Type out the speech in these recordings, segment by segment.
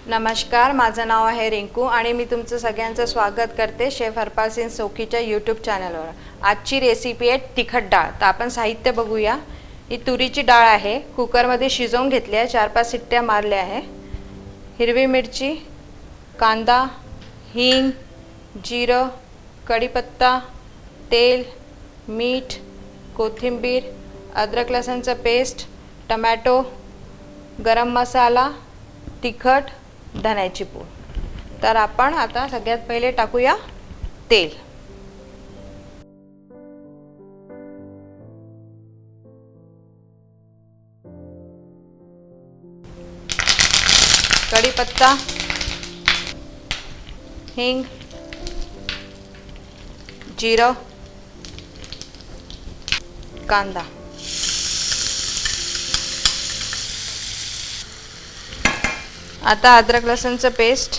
नमस्कार, माझं नाव आहे रिंकू आणि मी तुमचं सगळ्यांचं स्वागत करते शेफ हरपाल सिंग सोखीच्या यूट्यूब चॅनलवर। आजची रेसिपी आहे तिखट डाळ। तर आपण साहित्य बघूया। ही तुरीची डाळ आहे, कुकरमध्ये शिजवून घेतली आहे, 4-5 शिट्ट्या मारल्या आहे। हिरवी मिरची, कांदा, हिंग, जिरं, कढीपत्ता, तेल, मीठ, कोथिंबीर, अद्रक लसणचं पेस्ट, टमॅटो, गरम मसाला, तिखट, धण्याची पूड। तर आपण आता सगळ्यात पहिले टाकूया तेल। कढीपत्ता, हिंग, जिरं, कांदा, आता अद्रक लसणचं पेस्ट,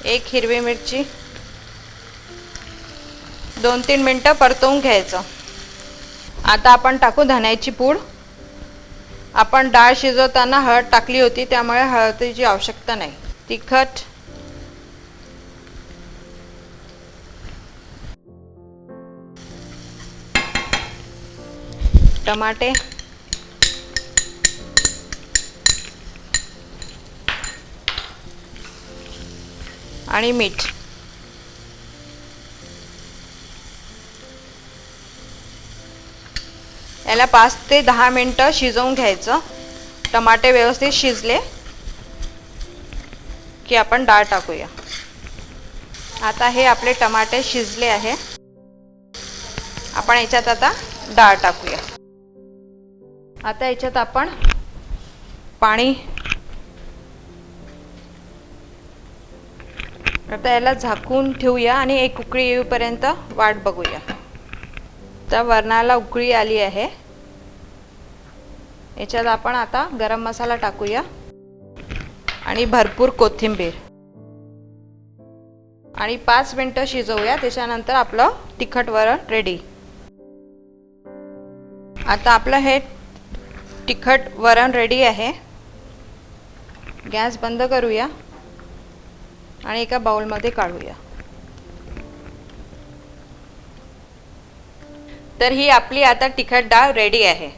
एक हिरवी मिरची, 2-3 मिनिटं परतवून घ्यायचं। आता आपण टाकू धण्याची पूड। आपण डाळ शिजवताना हळद टाकली होती, त्यामुळे हळदीची आवश्यकता नाही। तिखट, टमाटे, आणि मीठ। याला 5 ते 10 मिनिटं शिजवून घ्यायचं। टमाटे व्यवस्थित शिजले की आपण डाळ टाकूया। आता हे आपले टमाटे शिजले आहे, आपण याच्यात आता डाळ टाकूया। आता याच्यात आपण पाणी, आता याला झाकून ठेवूया आणि एक उकळी येईपर्यंत वाट बघूया। तर वरणाला उकळी आली आहे, याच्यात आपण आता गरम मसाला टाकूया आणि भरपूर कोथिंबीर आणि 5 मिनिटं शिजवूया। त्याच्यानंतर आपलं तिखट वरण रेडी। आता आपलं हे तिखट वरण रेडी आहे। गॅस बंद करूया आणि एका बाउलमध्ये काढूया। तर ही आपली आता तिखट डाळ रेडी आहे।